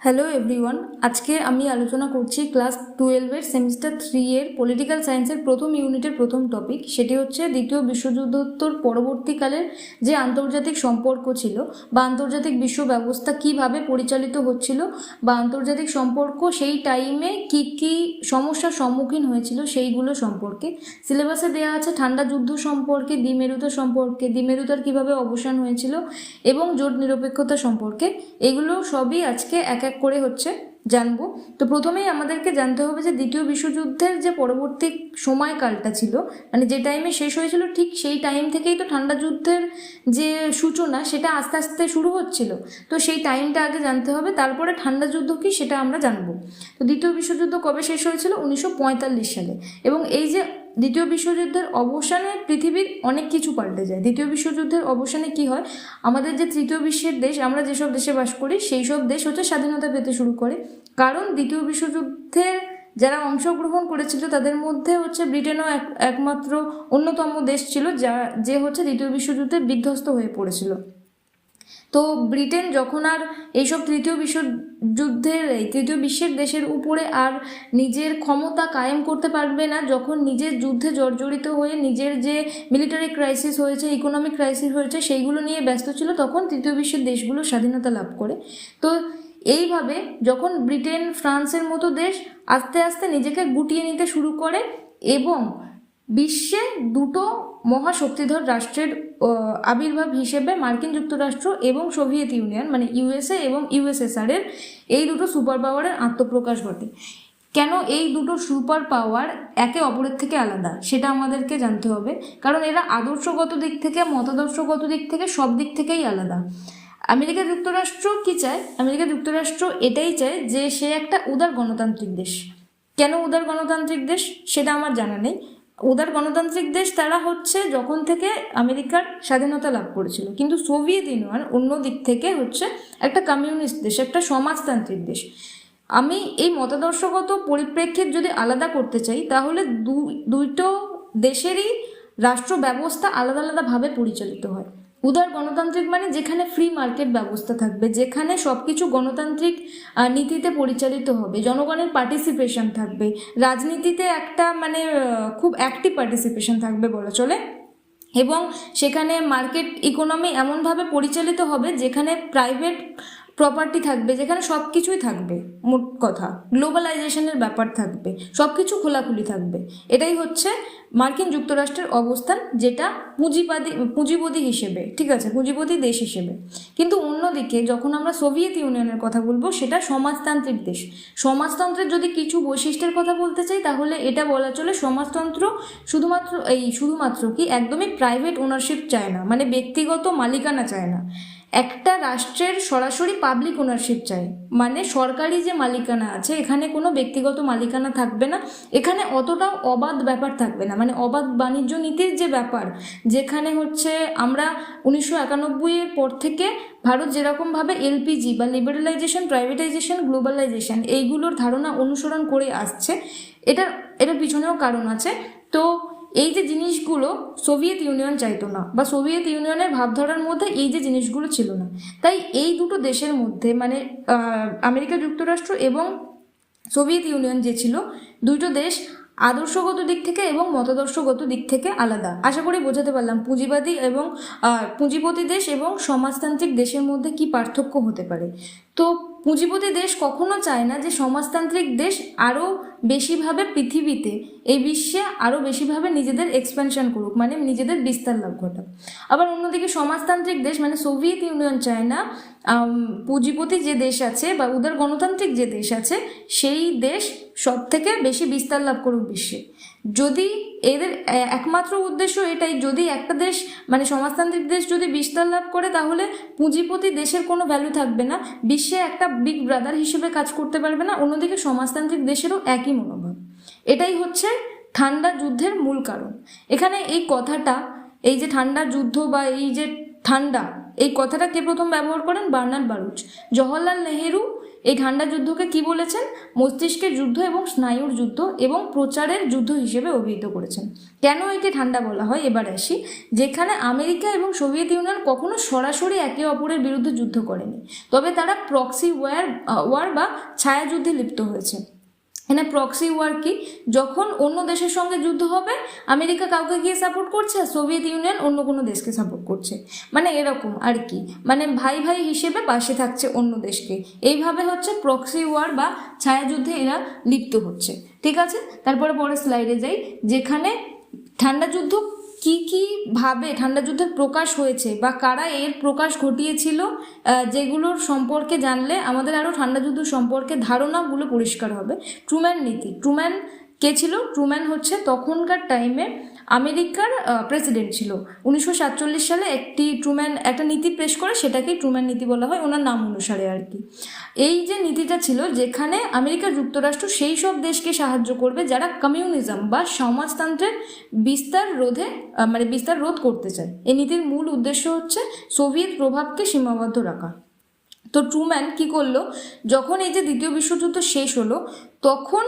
Hello everyone, আজকে আমি আলোচনা করছি ক্লাস 12-এর সেমিস্টার 3-এর পলিটিক্যাল সায়েন্সের প্রথম ইউনিটের প্রথম টপিক। সেটি হচ্ছে দ্বিতীয় বিশ্বযুদ্ধোত্তর পরবর্তীকালের যে আন্তর্জাতিক সম্পর্ক ছিল বা আন্তর্জাতিক বিশ্ব ব্যবস্থা কীভাবে পরিচালিত হচ্ছিল বা আন্তর্জাতিক সম্পর্ক সেই টাইমে কী কী সমস্যার সম্মুখীন হয়েছিল সেইগুলো সম্পর্কে। সিলেবাসে দেওয়া আছে ঠান্ডা যুদ্ধ সম্পর্কে, দ্বিমেরুতা সম্পর্কে, দ্বিমেরুতার কীভাবে অবসান হয়েছিল এবং জোট নিরপেক্ষতা সম্পর্কে। এগুলো সবই আজকে এক এক করে জানবো। তো প্রথমেই আমাদেরকে জানতে হবে যে দ্বিতীয় বিশ্বযুদ্ধের যে পরবর্তী সময়কালটা ছিল, মানে যে টাইমে শেষ হয়েছিল ঠিক সেই টাইম থেকেই তো ঠান্ডা যুদ্ধের যে সূচনা সেটা আস্তে আস্তে শুরু হচ্ছিল। তো সেই টাইমটা আগে জানতে হবে, তারপরে ঠান্ডা যুদ্ধ কি সেটা আমরা জানবো। তো দ্বিতীয় বিশ্বযুদ্ধ কবে শেষ হয়েছিল? 1945 সালে। এবং এই যে দ্বিতীয় বিশ্বযুদ্ধের অবসানে পৃথিবীর অনেক কিছু পাল্টে যায়। দ্বিতীয় বিশ্বযুদ্ধের অবসানে কি হয়, আমাদের যে তৃতীয় বিশ্বের দেশ, আমরা যেসব দেশে বাস করি সেই সব দেশ স্বাধীনতা পেতে শুরু করে। কারণ দ্বিতীয় বিশ্বযুদ্ধের যারা অংশগ্রহণ করেছিল তাদের মধ্যে ব্রিটেনও একমাত্র অন্যতম দেশ ছিল যে দ্বিতীয় বিশ্বযুদ্ধে বিধ্বস্ত হয়ে পড়েছিল। তো ব্রিটেন যখন আর এইসব তৃতীয় বিশ্বের দেশের উপরে আর নিজের ক্ষমতা কায়েম করতে পারবে না, যখন নিজের যুদ্ধে জর্জরিত হয়ে নিজের যে মিলিটারি ক্রাইসিস হয়েছে, ইকোনমিক ক্রাইসিস হয়েছে, সেইগুলো নিয়ে ব্যস্ত ছিল, তখন তৃতীয় বিশ্বের দেশগুলো স্বাধীনতা লাভ করে। তো এইভাবে যখন ব্রিটেন, ফ্রান্সের মতো দেশ আস্তে আস্তে নিজেকে গুটিয়ে নিতে শুরু করে এবং বিশ্বে দুটো মহাশক্তিধর রাষ্ট্রের আবির্ভাব হিসেবে মার্কিন যুক্তরাষ্ট্র এবং সোভিয়েত ইউনিয়ন মানে ইউএসএ এবং ইউএসএসআর এর এই দুটো সুপার পাওয়ারের আত্মপ্রকাশ ঘটে। কেন এই দুটো সুপার পাওয়ার একে অপরের থেকে আলাদা সেটা আমাদেরকে জানতে হবে, কারণ এরা আদর্শগত দিক থেকে, মতাদর্শগত দিক থেকে, সব দিক থেকেই আলাদা। আমেরিকা যুক্তরাষ্ট্র কি চায়? আমেরিকা যুক্তরাষ্ট্র এটাই চায় যে সে একটা উদার গণতান্ত্রিক দেশ। কেন উদার গণতান্ত্রিক দেশ সেটা আমার জানা নেই। উদার গণতান্ত্রিক দেশ তারা যখন থেকে আমেরিকার স্বাধীনতা লাভ করেছিল। কিন্তু সোভিয়েত ইউনিয়ন অন্য দিক থেকে একটা কমিউনিস্ট দেশ, একটা সমাজতান্ত্রিক দেশ। আমি এই মতাদর্শগত পরিপ্রেক্ষিত যদি আলাদা করতে চাই, তাহলে দুটো দেশেরই রাষ্ট্র ব্যবস্থা আলাদা আলাদাভাবে পরিচালিত হয়। উদার গণতান্ত্রিক মানে যেখানে ফ্রি মার্কেট ব্যবস্থা থাকবে, যেখানে সব কিছু গণতান্ত্রিক নীতিতে পরিচালিত হবে, জনগণের পার্টিসিপেশন থাকবে, রাজনীতিতে একটা খুব অ্যাক্টিভ পার্টিসিপেশন থাকবে বলা চলে, এবং সেখানে মার্কেট ইকোনমি এমনভাবে পরিচালিত হবে যেখানে প্রাইভেট প্রপার্টি থাকবে, যেখানে সব কিছুই থাকবে। মোট কথা গ্লোবালাইজেশনের ব্যাপার থাকবে, সব কিছু খোলাখুলি থাকবে। এটাই মার্কিন যুক্তরাষ্ট্রের অবস্থান, যেটা পুঁজিপতি হিসেবে, ঠিক আছে, পুঁজিপতি দেশ হিসেবে। কিন্তু অন্যদিকে যখন আমরা সোভিয়েত ইউনিয়নের কথা বলবো, সেটা সমাজতান্ত্রিক দেশ। সমাজতন্ত্রের যদি কিছু বৈশিষ্ট্যের কথা বলতে চাই, তাহলে এটা বলা চলে সমাজতন্ত্র শুধুমাত্র কি একদমই প্রাইভেট ওনারশিপ চায় না, মানে ব্যক্তিগত মালিকানা চায় না। একটা রাষ্ট্রের সরাসরি পাবলিক ওনারশিপ চাই, মানে সরকারি যে মালিকানা আছে এখানে কোনো ব্যক্তিগত মালিকানা থাকবে না। এখানে অতটাও অবাধ ব্যাপার থাকবে না, মানে অবাধ বাণিজ্য নীতির যে ব্যাপার, যেখানে আমরা 1991-এর পর থেকে ভারত যেরকমভাবে এলপিজি বা লিবারালাইজেশন, প্রাইভেটাইজেশন, গ্লোবালাইজেশন এইগুলোর ধারণা অনুসরণ করে আসছে, এটার পিছনেও কারণ আছে। তো এই যে জিনিসগুলো সোভিয়েত ইউনিয়ন চাইতো না, বা সোভিয়েত ইউনিয়নের ভাবধারার মধ্যে এই যে জিনিসগুলো ছিল না। তাই এই দুটো দেশের মধ্যে মানে আমেরিকা যুক্তরাষ্ট্র এবং সোভিয়েত ইউনিয়ন যে ছিল, দুটো দেশ আদর্শগত দিক থেকে এবং মতাদর্শগত দিক থেকে আলাদা। আশা করি বোঝাতে পারলাম পুঁজিবাদী এবং পুঁজিপতি দেশ এবং সমাজতান্ত্রিক দেশের মধ্যে কি পার্থক্য হতে পারে। তো পুঁজিপতি দেশ কখনো চায় না যে সমাজতান্ত্রিক দেশ আরও বেশিভাবে পৃথিবীতে, এই বিশ্বে আরও বেশিভাবে নিজেদের এক্সপ্যানশন করুক, মানে নিজেদের বিস্তার লাভ ঘটাক। আবার অন্যদিকে সমাজতান্ত্রিক দেশ মানে সোভিয়েত ইউনিয়ন চায় না পুঁজিপতি যে দেশ আছে বা উদার গণতান্ত্রিক যে দেশ আছে সেই দেশ সব থেকে বেশি বিস্তার লাভ করুক বিশ্বে। যদি এদের একমাত্র উদ্দেশ্য এটাই, যদি একটা দেশ মানে সমাজতান্ত্রিক দেশ যদি বিস্তার লাভ করে, তাহলে পুঁজিপতি দেশের কোনো ভ্যালু থাকবে না, বিশ্বে একটা বিগ ব্রাদার হিসেবে কাজ করতে পারবে না। অন্যদিকে সমাজতান্ত্রিক দেশেরও একই মনোভাব। এটাই ঠান্ডা যুদ্ধের মূল কারণ। এখানে এই কথাটা, এই যে ঠান্ডা যুদ্ধ বা এই যে ঠান্ডা, এই কথাটা কে প্রথম ব্যবহার করেন? বার্নার্ড বারুচ। জওহরলাল নেহেরু এই ঠান্ডা যুদ্ধকে কি বলেছেন? মস্তিষ্কের যুদ্ধ এবং স্নায়ুর যুদ্ধ এবং প্রচারের যুদ্ধ হিসেবে অভিহিত করেছেন। কেন একে ঠান্ডা বলা হয় এবার আসি। যেখানে আমেরিকা এবং সোভিয়েত ইউনিয়ন কখনো সরাসরি একে অপরের বিরুদ্ধে যুদ্ধ করেনি, তবে তারা প্রক্সি ওয়ার বা ছায়াযুদ্ধে লিপ্ত হয়েছে। এখানে প্রক্সি ওয়ার কি? যখন অন্য দেশের সঙ্গে যুদ্ধ হবে, আমেরিকা কাউকে গিয়ে সাপোর্ট করছে আর সোভিয়েত ইউনিয়ন অন্য কোনো দেশকে সাপোর্ট করছে, মানে এরকম আর কি, মানে ভাই ভাই হিসেবে পাশে থাকছে অন্য দেশকে। এইভাবে হচ্ছে প্রক্সি ওয়ার বা ছায়াযুদ্ধে এরা লিপ্ত হচ্ছে। ঠিক আছে, তারপরে পরের স্লাইডে যাই, যেখানে ঠান্ডা যুদ্ধ কি কি ভাবে ঠান্ডা যুদ্ধের প্রকাশ হয়েছে বা কারা এর প্রকাশ ঘটিয়েছিল, যেগুলোর সম্পর্কে জানলে আমাদের আরও ঠান্ডা যুদ্ধ সম্পর্কে ধারণাগুলো পরিষ্কার হবে। ট্রুম্যান নীতি। ট্রুম্যান কে ছিল? ট্রুম্যান হচ্ছে তখনকার টাইমে আমেরিকার প্রেসিডেন্ট ছিল। 1947 সালে ট্রুম্যান একটা নীতি পেশ করে, সেটাকেই ট্রুম্যান নীতি বলা হয় ওনার নাম অনুসারে আর কি। এই যে নীতিটা ছিল, যেখানে আমেরিকা যুক্তরাষ্ট্র সেই সব দেশকে সাহায্য করবে যারা কমিউনিজম বা সমাজতন্ত্রের বিস্তার রোধ করতে চায়। এই নীতির মূল উদ্দেশ্য হচ্ছে সোভিয়েত প্রভাবকে সীমাবদ্ধ রাখা। তো ট্রুম্যান কি করলো, যখন এই যে দ্বিতীয় বিশ্বযুদ্ধ শেষ হলো, তখন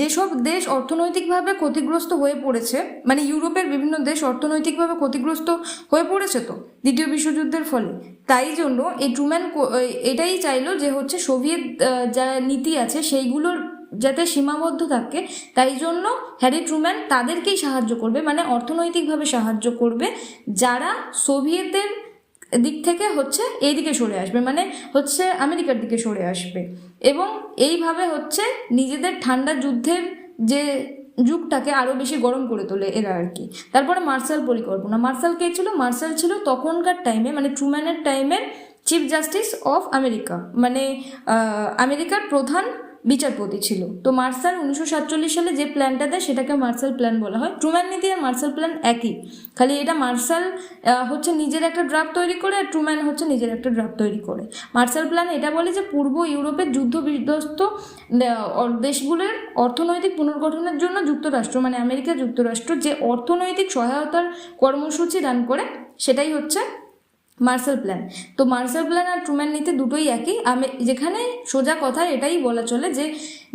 যেসব দেশ অর্থনৈতিকভাবে ক্ষতিগ্রস্ত হয়ে পড়েছে, মানে ইউরোপের বিভিন্ন দেশ অর্থনৈতিকভাবে ক্ষতিগ্রস্ত হয়ে পড়েছে তো দ্বিতীয় বিশ্বযুদ্ধের ফলে, তাই জন্য এই ট্রুম্যান এটাই চাইলো যে হচ্ছে সোভিয়েত যা নীতি আছে সেইগুলোর যাতে সীমাবদ্ধ থাকে। তাই জন্য হ্যারি ট্রুম্যান তাদেরকেই সাহায্য করবে, মানে অর্থনৈতিকভাবে সাহায্য করবে যারা সোভিয়েতের দিক থেকে হচ্ছে এইদিকে সরে আসবে, মানে হচ্ছে আমেরিকার দিকে সরে আসবে, এবং এইভাবে হচ্ছে নিজেদের ঠান্ডা যুদ্ধের যে যুগটাকে আরও বেশি গরম করে তোলে এরা আর কি। তারপরে মার্শাল পরিকল্পনা। মার্শাল কে ছিল? মার্শাল ছিল তখনকার টাইমে, মানে ট্রুম্যানের টাইমের চিফ জাস্টিস অফ আমেরিকা, মানে আমেরিকার প্রধান বিচারপতি ছিল। তো মার্শাল 1947 সালে যে প্ল্যানটা দেয় সেটাকে মার্শাল প্ল্যান বলা হয়। ট্রুম্যান নীতি আর মার্শাল প্ল্যান একই, খালি এটা মার্শাল হচ্ছে নিজের একটা ড্রাফট তৈরি করে আর ট্রুম্যান হচ্ছে নিজের একটা ড্রাফট তৈরি করে। মার্শাল প্ল্যান এটা বলে যে পূর্ব ইউরোপের যুদ্ধ বিধ্বস্ত দেশগুলোর অর্থনৈতিক পুনর্গঠনের জন্য যুক্তরাষ্ট্র, মানে আমেরিকা যুক্তরাষ্ট্র যে অর্থনৈতিক সহায়তার কর্মসূচি দান করে, সেটাই হচ্ছে মার্শাল প্ল্যান। তো মার্শাল প্ল্যান আর ট্রুম্যান নীতি দুটোই একই। যেখানে সোজা কথায় এটাই বলা চলে যে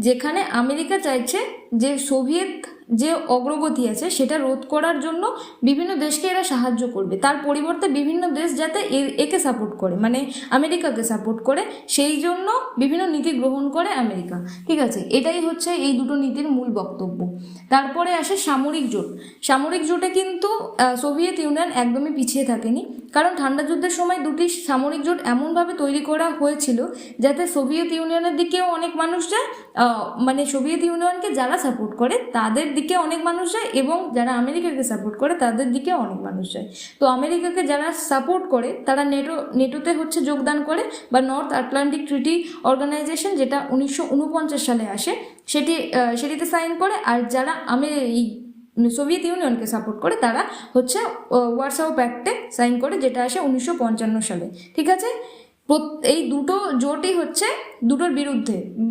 যেখানে আমেরিকা চাইছে যে সোভিয়েত যে অগ্রগতি আছে সেটা রোধ করার জন্য বিভিন্ন দেশকে এরা সাহায্য করবে, তার পরিবর্তে বিভিন্ন দেশ যাতে একে সাপোর্ট করে, মানে আমেরিকাকে সাপোর্ট করে, সেই জন্য বিভিন্ন নীতি গ্রহণ করে আমেরিকা। ঠিক আছে, এটাই হচ্ছে এই দুটো নীতির মূল বক্তব্য। তারপরে আসে সামরিক জোট। সামরিক জোটে কিন্তু সোভিয়েত ইউনিয়ন একদমই পিছিয়ে থাকেনি, কারণ ঠান্ডা যুদ্ধের সময় দুটি সামরিক জোট এমনভাবে তৈরি করা হয়েছিল যাতে সোভিয়েত ইউনিয়নের দিকেও অনেক মানুষ যায়, মানে সোভিয়েত ইউনিয়নকে যারা সাপোর্ট করে তাদের দিকে অনেক মানুষ যায় এবং যারা আমেরিকাকে সাপোর্ট করে তাদের দিকে অনেক মানুষ যায়। তো আমেরিকাকে যারা সাপোর্ট করে তারা নেটোতে হচ্ছে যোগদান করে, বা নর্থ আটলান্টিক ট্রিটি অর্গানাইজেশন, যেটা 1949 সালে আসে, সেটিতে সাইন করে। আর যারা সোভিয়েত ইউনিয়নকে সাপোর্ট করে তারা হচ্ছে ওয়ারসাও প্যাক্টে সাইন করে, যেটা আসে 1955 সালে। ঠিক আছে, এই দুটো জোটই হচ্ছে দুটোর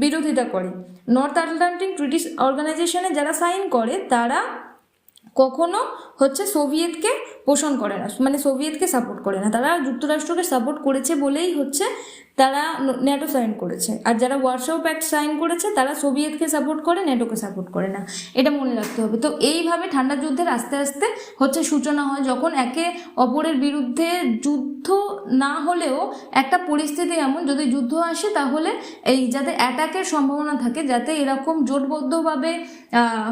বিরোধিতা করে। নর্থ আটলান্টিক ট্রিটি অর্গানাইজেশনে যারা সাইন করে তারা কখনো হচ্ছে সোভিয়েতকে পোষণ করে না, মানে সোভিয়েতকে সাপোর্ট করে না, তারা যুক্তরাষ্ট্রকে সাপোর্ট করেছে বলেই হচ্ছে তারা ন্যাটো সাইন করেছে। আর যারা ওয়ারসাও প্যাক্ট সাইন করেছে তারা সোভিয়েতকে সাপোর্ট করে, ন্যাটোকে সাপোর্ট করে না, এটা মনে রাখতে হবে। তো এইভাবে ঠান্ডা যুদ্ধের আস্তে আস্তে হচ্ছে সূচনা হয়, যখন একে অপরের বিরুদ্ধে যুদ্ধ না হলেও একটা পরিস্থিতি এমন, যদি যুদ্ধ আসে তাহলে এই যাতে অ্যাটাকের সম্ভাবনা থাকে, যাতে এরকম জোটবদ্ধভাবে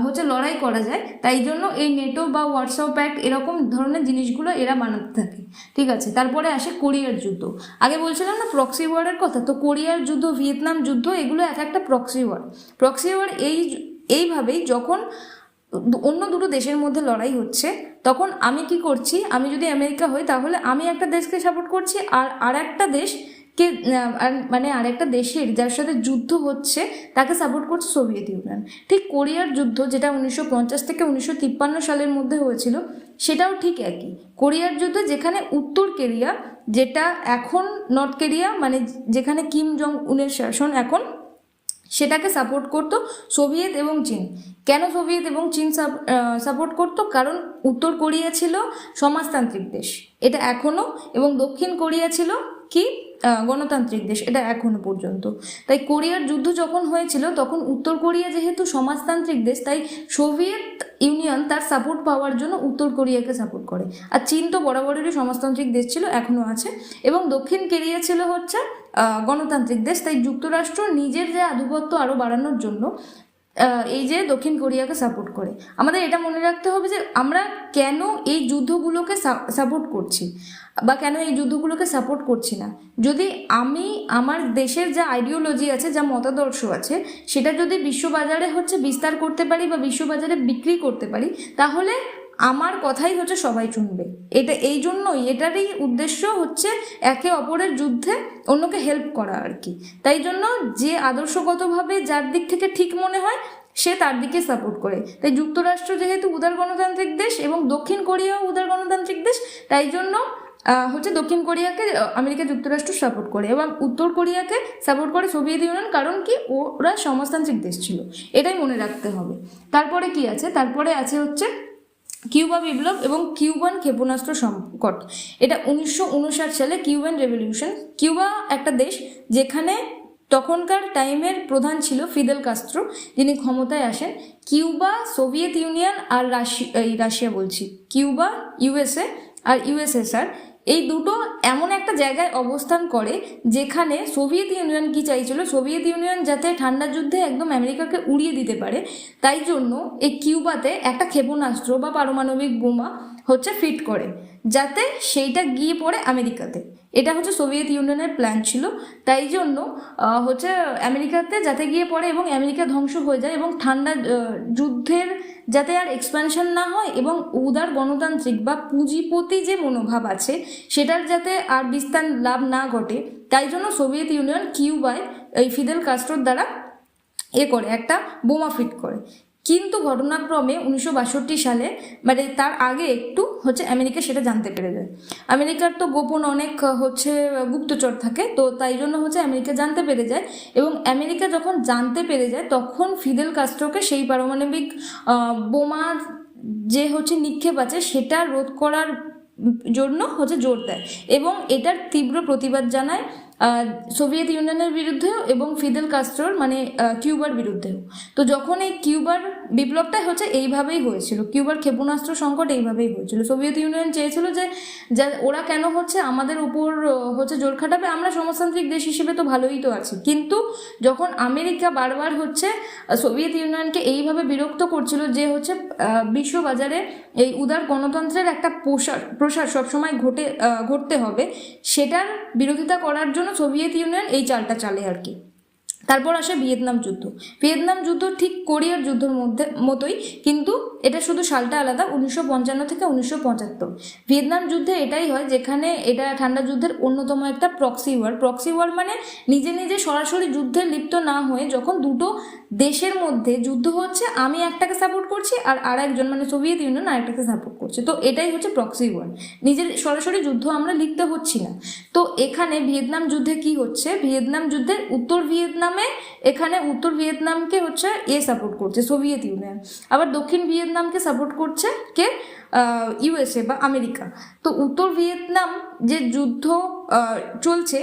হচ্ছে লড়াই করা যায়, তাই জন্য এই নেটো বা ওয়ারসাও প্যাক্ট এরকম ধরনের জিনিসগুলো এরা বানাতে থাকে। ঠিক আছে, তারপরে আসে কোরিয়ার যুদ্ধ। আগে বলছিলাম না প্রক্সি ওয়ারের কথা, তো কোরিয়ার যুদ্ধ, ভিয়েতনাম যুদ্ধ, এগুলো এক একটা প্রক্সি ওয়ার। প্রক্সি ওয়ার এইভাবেই যখন অন্য দুটো দেশের মধ্যে লড়াই হচ্ছে, তখন আমি কি করছি, আমি যদি আমেরিকা হই তাহলে আমি একটা দেশকে সাপোর্ট করছি, আর একটা দেশকে, মানে আরেকটা দেশের যার সাথে যুদ্ধ হচ্ছে তাকে সাপোর্ট করছে সোভিয়েত ইউনিয়ন। ঠিক কোরিয়ার যুদ্ধ, যেটা 1950 থেকে 1953 সালের মধ্যে হয়েছিল, সেটাও ঠিক একই। কোরিয়ার যুদ্ধ, যেখানে উত্তর কোরিয়া, যেটা এখন নর্থ কোরিয়া, মানে যেখানে কিম জং উনের শাসন এখন, সেটাকে সাপোর্ট করতো সোভিয়েত এবং চীন। কেন সোভিয়েত এবং চীন সাপোর্ট করতো? কারণ উত্তর কোরিয়া ছিল সমাজতান্ত্রিক দেশ, এটা এখনও, এবং দক্ষিণ কোরিয়া ছিল কি গণতান্ত্রিক দেশ, এটা এখনো পর্যন্ত। তাই কোরিয়ার যুদ্ধ যখন হয়েছিল তখন উত্তর কোরিয়া যেহেতু সমাজতান্ত্রিক দেশ, তাই সোভিয়েত ইউনিয়ন তার সাপোর্ট পাওয়ার জন্য উত্তর কোরিয়াকে সাপোর্ট করে। আর চীন তো বরাবরেরই সমাজতান্ত্রিক দেশ ছিল, এখনো আছে। এবং দক্ষিণ কোরিয়া ছিল হচ্ছে গণতান্ত্রিক দেশ। তাই যুক্তরাষ্ট্র নিজের যে আধিপত্য আরও বাড়ানোর জন্য এই যে দক্ষিণ কোরিয়াকে সাপোর্ট করে। আমাদের এটা মনে রাখতে হবে যে আমরা কেন এই যুদ্ধগুলোকে সাপোর্ট করছি বা কেন এই যুদ্ধগুলোকে সাপোর্ট করছি না। যদি আমি আমার দেশের যা আইডিওলজি আছে, যা মতাদর্শ আছে, সেটা যদি বিশ্ববাজারে হচ্ছে বিস্তার করতে পারি বা বিশ্ববাজারে বিক্রি করতে পারি, তাহলে আমার কথাই হচ্ছে সবাই শুনবে। এটা এই জন্যই, এটারই উদ্দেশ্য হচ্ছে একে অপরের যুদ্ধে অন্যকে হেল্প করা আর কি। তাই জন্য যে আদর্শগতভাবে যার দিক থেকে ঠিক মনে হয় সে তার দিকে সাপোর্ট করে। তাই যুক্তরাষ্ট্র যেহেতু উদার গণতান্ত্রিক দেশ এবং দক্ষিণ কোরিয়াও উদার গণতান্ত্রিক দেশ, তাই জন্য হচ্ছে দক্ষিণ কোরিয়াকে আমেরিকা যুক্তরাষ্ট্র সাপোর্ট করে এবং উত্তর কোরিয়াকে সাপোর্ট করে সোভিয়েত ইউনিয়ন, কারণ কি ওরা সমাজতান্ত্রিক দেশ ছিল। এটাই মনে রাখতে হবে। তারপরে কি আছে? তারপরে আছে হচ্ছে কিউবা বিপ্লব এবং কিউবান ক্ষেপণাস্ত্র সংকট। এটা 1959 সালে কিউবান রেভলিউশন। কিউবা একটা দেশ যেখানে তখনকার টাইমের প্রধান ছিল ফিদেল কাস্ত্রো, যিনি ক্ষমতায় আসেন। কিউবা, সোভিয়েত ইউনিয়ন আর রাশিয়া বলছি, কিউবা, ইউএসএ আর ইউএসএসআর, এই দুটো এমন একটা জায়গায় অবস্থান করে যেখানে সোভিয়েত ইউনিয়ন কি চাইছিল, সোভিয়েত ইউনিয়ন যাতে ঠান্ডা যুদ্ধে একদম আমেরিকাকে উড়িয়ে দিতে পারে, তাই জন্য এই কিউবাতে একটা ক্ষেপণাস্ত্র বা পারমাণবিক বোমা হচ্ছে ফিট করে, যাতে সেইটা গিয়ে পড়ে আমেরিকাতে। এটা হচ্ছে সোভিয়েত ইউনিয়নের প্ল্যান ছিল। তাই জন্য হচ্ছে আমেরিকাতে যাতে গিয়ে পড়ে এবং আমেরিকা ধ্বংস হয়ে যায় এবং ঠান্ডা যুদ্ধের যাতে আর এক্সপ্যানশন না হয় এবং উদার গণতান্ত্রিক বা পুঁজিপতি যে মনোভাব আছে সেটার যাতে আর বিস্তার লাভ না ঘটে, তাই জন্য সোভিয়েত ইউনিয়ন কিউবায় এই ফিদেল কাস্ট্রোর দ্বারা করে একটা বোমা ফিট করে। কিন্তু ঘটনাক্রমে 1962 সালে, মানে তার আগে একটু হচ্ছে আমেরিকা সেটা জানতে পেরে যায়। আমেরিকার তো গোপন অনেক হচ্ছে গুপ্তচর থাকে, তো তাই জন্য হচ্ছে আমেরিকা জানতে পেরে যায়। এবং আমেরিকা যখন জানতে পেরে যায় তখন ফিদেল কাস্ট্রোকে সেই পারমাণবিক বোমা যে হচ্ছে নিক্ষেপ আছে সেটা রোধ করার জন্য হচ্ছে জোর দেয় এবং এটার তীব্র প্রতিবাদ জানায় সোভিয়েত ইউনিয়নের বিরুদ্ধেও এবং ফিদেল কাস্ট্রোর মানে কিউবার বিরুদ্ধেও। তো যখন এই কিউবার বিপ্লবটা হচ্ছে এইভাবেই হয়েছিল, কিউবার ক্ষেপণাস্ত্র সংকট এইভাবেই হয়েছিল। সোভিয়েত ইউনিয়ন চেয়েছিল যে ওরা কেন হচ্ছে আমাদের উপর হচ্ছে জোর খাটাবে, আমরা সমাজতান্ত্রিক দেশ হিসেবে তো ভালোই তো আছি। কিন্তু যখন আমেরিকা বারবার হচ্ছে সোভিয়েত ইউনিয়নকে এইভাবে বিরক্ত করছিল যে হচ্ছে বিশ্ববাজারে এই উদার গণতন্ত্রের একটা প্রসার সবসময় ঘটতে হবে, সেটার বিরোধিতা করার জন্য সোভিয়েত ইউনিয়ন এই চালটা চালে আর কি। তারপর আসে ভিয়েতনাম যুদ্ধ। ভিয়েতনাম যুদ্ধ ঠিক কোরিয়ার যুদ্ধের মতোই, কিন্তু এটা শুধু সালটা আলাদা, 1955 থেকে 1975। ভিয়েতনাম যুদ্ধে এটাই হয় যেখানে এটা ঠান্ডা যুদ্ধের অন্যতম একটা প্রক্সি ওয়ার মানে নিজে নিজে সরাসরি যুদ্ধে লিপ্ত না হয়ে যখন দুটো দেশের মধ্যে যুদ্ধ হচ্ছে, আমি একটাকে সাপোর্ট করছি আর আরেকজন মানে সোভিয়েত ইউনিয়ন আরেকটাকে সাপোর্ট করছে, তো এটাই হচ্ছে প্রক্সি ওয়ার। নিজের সরাসরি যুদ্ধ আমরা লিখতে হচ্ছি না। তো এখানে ভিয়েতনাম যুদ্ধে কি হচ্ছে, ভিয়েতনাম যুদ্ধের উত্তর ভিয়েতনামে, এখানে উত্তর ভিয়েতনামকে হচ্ছে সাপোর্ট করছে সোভিয়েত ইউনিয়ন, আবার দক্ষিণ ভিয়েতনামকে সাপোর্ট করছে কে, ইউএসএ বা আমেরিকা। তো উত্তর ভিয়েতনাম যে যুদ্ধ চলছে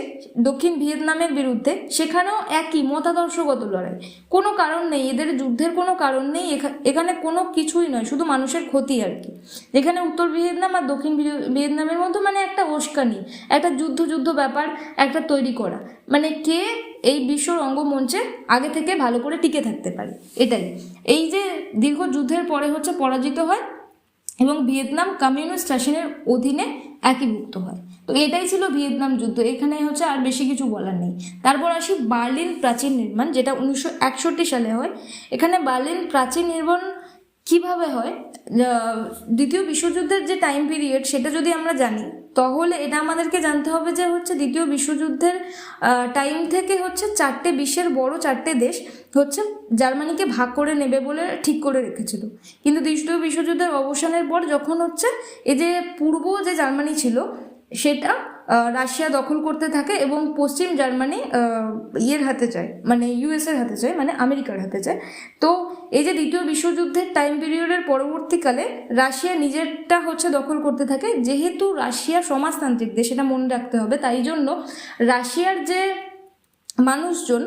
দক্ষিণ ভিয়েতনামের বিরুদ্ধে, সেখানেও একই মতাদর্শগত লড়াই, কোনো কারণ নেই, এদের যুদ্ধের কোনো কারণ নেই, এখানে কোনো কিছুই নয়, শুধু মানুষের ক্ষতি আর কি। যেখানে উত্তর ভিয়েতনাম আর দক্ষিণ ভিয়েতনামের মধ্যে মানে একটা উস্কানি, একটা যুদ্ধ ব্যাপার একটা তৈরি করা, মানে কে এই বিশ্ব রঙ্গমঞ্চে আগে থেকে ভালো করে টিকে থাকতে পারে, এটাই। এই যে দীর্ঘ যুদ্ধের পরে হচ্ছে পরাজিত হয় এবং ভিয়েতনাম কমিউনিস্ট শাসনের অধীনে একীভূত হয়। তো এটাই ছিল ভিয়েতনাম যুদ্ধ, এখানে হচ্ছে আর বেশি কিছু বলার নেই। তারপর আসি বার্লিন প্রাচীর নির্মাণ, যেটা 1961 সালে হয়। এখানে বার্লিন প্রাচীর নির্মাণ কিভাবে হয়, দ্বিতীয় বিশ্বযুদ্ধের যে টাইম পিরিয়ড সেটা যদি আমরা জানি তাহলে এটা আমাদেরকে জানতে হবে যে হচ্ছে দ্বিতীয় বিশ্বযুদ্ধের টাইম থেকে হচ্ছে বিশ্বের বড় চারটে দেশ হচ্ছে জার্মানিকে ভাগ করে নেবে বলে ঠিক করে রেখেছিল। কিন্তু দ্বিতীয় বিশ্বযুদ্ধের অবসানের পর যখন হচ্ছে এই যে পূর্ব যে জার্মানি ছিল সেটা রাশিয়া দখল করতে থাকে এবং পশ্চিম জার্মানি ইয়ের হাতে যায়, মানে ইউএসের হাতে যায়, মানে আমেরিকার হাতে যায়। তো এই যে দ্বিতীয় বিশ্বযুদ্ধের টাইম পিরিয়ডের পরবর্তীকালে রাশিয়া নিজেরটা হচ্ছে দখল করতে থাকে। যেহেতু রাশিয়া সমাজতান্ত্রিক দেশ, সেটা মনে রাখতে হবে, তাই জন্য রাশিয়ার যে মানুষজন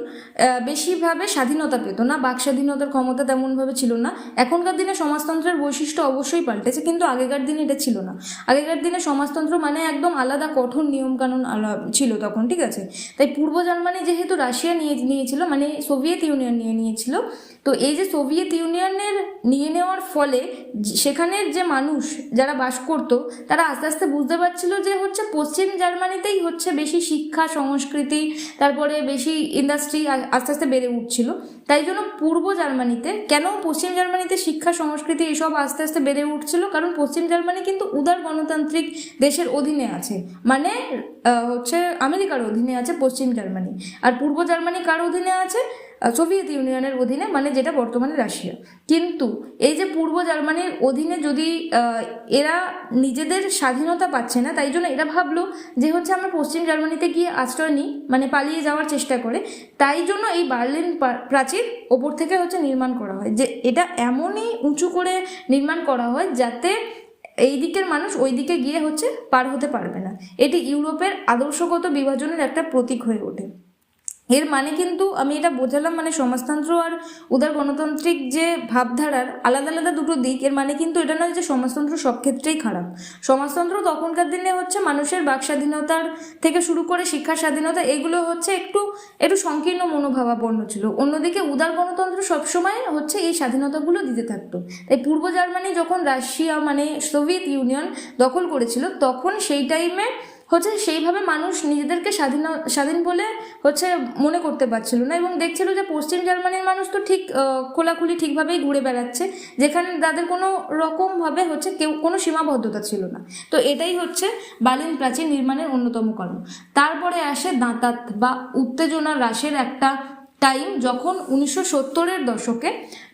বেশিভাবে স্বাধীনতা পেত না, বাক স্বাধীনতার ক্ষমতা তেমনভাবে ছিল না। এখনকার দিনে সমাজতন্ত্রের বৈশিষ্ট্য অবশ্যই পাল্টেছে, কিন্তু আগেকার দিনে এটা ছিল না। আগেকার দিনে সমাজতন্ত্র মানে একদম আলাদা কঠোর নিয়মকানুন ছিল তখন, ঠিক আছে। তাই পূর্ব জার্মানি যেহেতু রাশিয়া নিয়েছিল, মানে সোভিয়েত ইউনিয়ন নিয়েছিল, তো এই যে সোভিয়েত ইউনিয়নের নিয়ে নেওয়ার ফলে সেখানের যে মানুষ যারা বাস করতো তারা আস্তে আস্তে বুঝতে পারছিল যে হচ্ছে পশ্চিম জার্মানিতেই হচ্ছে বেশি শিক্ষা সংস্কৃতি, তারপরে বেশি ইন্ডাস্ট্রি আস্তে আস্তে বেড়ে উঠছিল। তাই জন্য পূর্ব জার্মানিতে, কেন পশ্চিম জার্মানিতে শিক্ষা সংস্কৃতি এসব আস্তে আস্তে বেড়ে উঠছিল, কারণ পশ্চিম জার্মানি কিন্তু উদার গণতান্ত্রিক দেশের অধীনে আছে, মানে হচ্ছে আমেরিকার অধীনে আছে পশ্চিম জার্মানি। আর পূর্ব জার্মানি কার অধীনে আছে? সোভিয়েত ইউনিয়নের অধীনে, মানে যেটা বর্তমানে রাশিয়া। কিন্তু এই যে পূর্ব জার্মানির অধীনে যদি এরা নিজেদের স্বাধীনতা পাচ্ছে না, তাই জন্য এরা ভাবলো যে হচ্ছে আমরা পশ্চিম জার্মানিতে গিয়ে আশ্রয় নিই, মানে পালিয়ে যাওয়ার চেষ্টা করে। তাই জন্য এই বার্লিন প্রাচীর ওপর থেকে হচ্ছে নির্মাণ করা হয়, যে এটা এমনই উঁচু করে নির্মাণ করা হয় যাতে এই দিকের মানুষ ওই দিকে গিয়ে হচ্ছে পার হতে পারবে না। এটি ইউরোপের আদর্শগত বিভাজনের একটা প্রতীক হয়ে ওঠে। এর মানে কিন্তু আমি এটা বোঝালাম, মানে সমাজতন্ত্র আর উদার গণতান্ত্রিক যে ভাবধারার আলাদা আলাদা দুটো দিক। এর মানে কিন্তু এটা নয় যে সমাজতন্ত্র সব ক্ষেত্রেই খারাপ। সমাজতন্ত্র তখনকার দিনে হচ্ছে মানুষের বাক স্বাধীনতার থেকে শুরু করে শিক্ষার স্বাধীনতা, এগুলো হচ্ছে একটু সংকীর্ণ মনোভাবাপন্ন ছিল। অন্যদিকে উদার গণতন্ত্র সবসময় হচ্ছে এই স্বাধীনতাগুলো দিতে থাকতো। তাই পূর্ব জার্মানি যখন রাশিয়া মানে সোভিয়েত ইউনিয়ন দখল করেছিল, তখন সেই টাইমে হচ্ছে সেইভাবে মানুষ নিজেদেরকে স্বাধীন বলে হচ্ছে মনে করতে পারছিল না, এবং দেখছিল যে পশ্চিম জার্মানির মানুষ তো ঠিক খোলাখুলি ঠিকভাবেই ঘুরে বেড়াচ্ছে, যেখানে তাদের কোনো রকমভাবে হচ্ছে কেউ কোনো সীমাবদ্ধতা ছিল না। তো এটাই হচ্ছে বার্লিন প্রাচীর নির্মাণের অন্যতম কারণ। তারপরে আসে দাঁতাত বা উত্তেজনা হ্রাসের একটা টাইম, যখন 1970-এর দশকে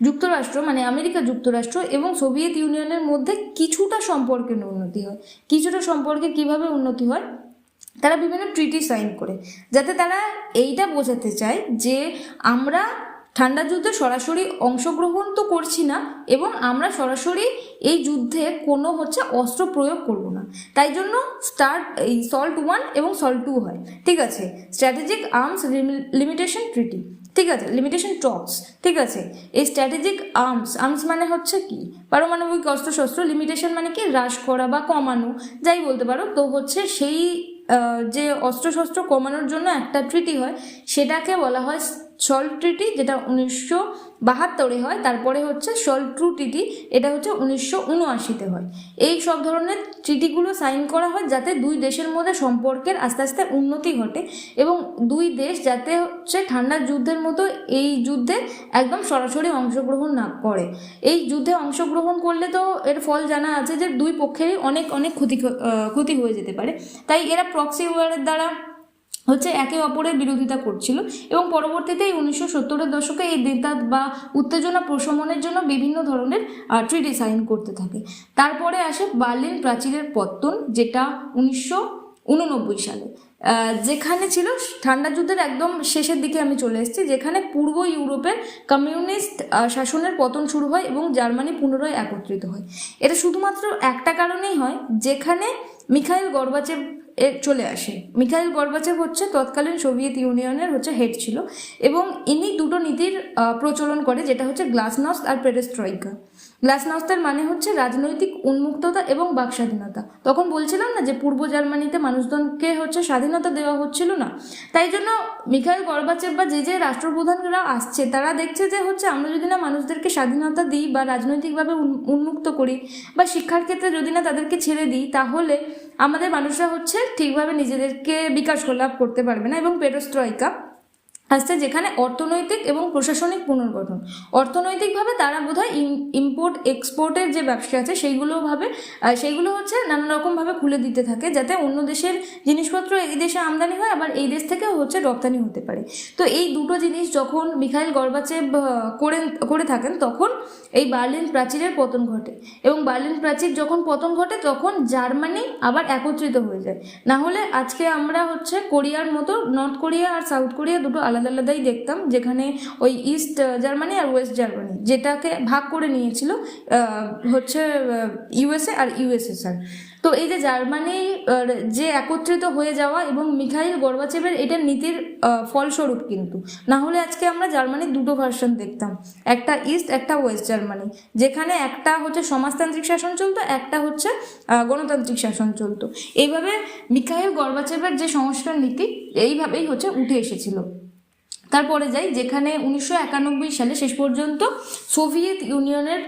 যুক্তরাষ্ট্র মানে আমেরিকা যুক্তরাষ্ট্র এবং সোভিয়েত ইউনিয়নের মধ্যে কিছুটা সম্পর্কের উন্নতি হয়। কিছুটা সম্পর্কে কিভাবে উন্নতি হয়? তারা বিভিন্ন ট্রিটি সাইন করে, যাতে তারা এইটা বোঝাতে চায় যে আমরা ঠান্ডা যুদ্ধে সরাসরি অংশগ্রহণ তো করছি না, এবং আমরা সরাসরি এই যুদ্ধে কোনো হচ্ছে অস্ত্র প্রয়োগ করব না। তাই জন্য এই SALT I এবং SALT II হয়, ঠিক আছে, স্ট্র্যাটেজিক আর্মস লিমিটেশন ট্রিটি, ঠিক আছে, লিমিটেশন টক্স, ঠিক আছে। এই স্ট্র্যাটেজিক আর্মস মানে হচ্ছে কি? পারমাণবিক অস্ত্রশস্ত্র, লিমিটেশন মানে কি? হ্রাস করা বা কমানো, যাই বলতে পারো। তো হচ্ছে সেই যে অস্ত্রশস্ত্র কমানোর জন্য একটা ট্রিটি হয়, সেটাকে বলা হয় সল্ট ট্রিটি, যেটা 1972-এ হয়। তারপরে হচ্ছে সল্ট II ট্রিটি, এটা হচ্ছে 1979-তে হয়। এই সব ধরনের ট্রিটিগুলো সাইন করা হয় যাতে দুই দেশের মধ্যে সম্পর্কের আস্তে আস্তে উন্নতি ঘটে, এবং দুই দেশ যাতে হচ্ছে ঠান্ডা যুদ্ধের মতো এই যুদ্ধে একদম সরাসরি অংশগ্রহণ না করে। এই যুদ্ধে অংশগ্রহণ করলে তো এর ফল জানা আছে যে দুই পক্ষেরই অনেক অনেক ক্ষতি হয়ে যেতে পারে। তাই এরা প্রক্সি ওয়ারের দ্বারা হচ্ছে একে অপরের বিরোধিতা করছিল, এবং পরবর্তীতে এই 1970-এর দশকে এই দাঁতাত বা উত্তেজনা প্রশমনের জন্য বিভিন্ন ধরনের ট্রিটি সাইন করতে থাকে। তারপরে আসে বার্লিন প্রাচীরের পত্তন, যেটা 1989 সালে, যেখানে ছিল ঠান্ডা যুদ্ধের একদম শেষের দিকে আমি চলে এসেছি, যেখানে পূর্ব ইউরোপের কমিউনিস্ট শাসনের পতন শুরু হয় এবং জার্মানি পুনরায় একত্রিত হয়। এটা শুধুমাত্র একটা কারণেই হয়, যেখানে মিখাইল গর্বাচেভ চলে আসে। মিখাইল গর্বাচেভ হচ্ছে তৎকালীন সোভিয়েত ইউনিয়নের হচ্ছে হেড ছিল, এবং ইনি দুটো নীতির প্রচলন করে, যেটা হচ্ছে গ্লাসনস্ট আর পেরেস্ট্রয়কা। গ্লাসনস্টের মানে হচ্ছে রাজনৈতিক উন্মুক্ততা এবং বাক স্বাধীনতা। তখন বলছিলাম না যে পূর্ব জার্মানিতে মানুষজনকে হচ্ছে স্বাধীনতা দেওয়া হচ্ছিল না, তাই জন্য মিখাইল গর্বাচেভ বা যে রাষ্ট্রপ্রধানরা আসছে, তারা দেখছে যে হচ্ছে আমরা যদি না মানুষদেরকে স্বাধীনতা দিই বা রাজনৈতিকভাবে উন্মুক্ত করি, বা শিক্ষার ক্ষেত্রে যদি না তাদেরকে ছেড়ে দিই, তাহলে আমাদের মানুষরা হচ্ছে ঠিকভাবে নিজেদেরকে বিকাশ লাভ করতে পারবে না। এবং পেরেস্ট্রয়কা, আসছে, যেখানে অর্থনৈতিক এবং প্রশাসনিক পুনর্গঠন। অর্থনৈতিকভাবে তারা বোধহয় ইম্পোর্ট এক্সপোর্টের যে ব্যবসা আছে সেইগুলো হচ্ছে নানা রকমভাবে খুলে দিতে থাকে, যাতে অন্য দেশের জিনিসপত্র এই দেশে আমদানি হয়, আবার এই দেশ থেকেও হচ্ছে রপ্তানি হতে পারে। তো এই দুটো জিনিস যখন মিখাইল গর্বাচেভ করে থাকেন, তখন এই বার্লিন প্রাচীরের পতন ঘটে। এবং বার্লিন প্রাচীর যখন পতন ঘটে, তখন জার্মানি আবার একত্রিত হয়ে যায়। না হলে আজকে আমরা হচ্ছে কোরিয়ার মতো নর্থ কোরিয়া আর সাউথ কোরিয়া দুটো আলাদা আলাদাই দেখতাম, যেখানে ওই ইস্ট জার্মানি আর ওয়েস্ট জার্মানি যেটাকে ভাগ করে নিয়েছিল হচ্ছে ইউএসএ আর ইউএসএসআর। তো এই যে জার্মানি যে একত্রিত হয়ে যাওয়া এবং মিখাইল গর্বাচেভের এটা নীতির ফলস্বরূপ, কিন্তু না হলে আজকে আমরা জার্মানির দুটো ভার্সন দেখতাম, একটা ইস্ট একটা ওয়েস্ট জার্মানি, যেখানে একটা হচ্ছে সমাজতান্ত্রিক শাসন চলতো, একটা হচ্ছে গণতান্ত্রিক শাসন চলতো। এইভাবে মিখাইল গর্বাচেভের যে সংস্কার নীতি এইভাবেই হচ্ছে উঠে এসেছিল। তারপরে যাই, যেখানে 1991 সালে শেষ পর্যন্ত সোভিয়েত ইউনিয়নের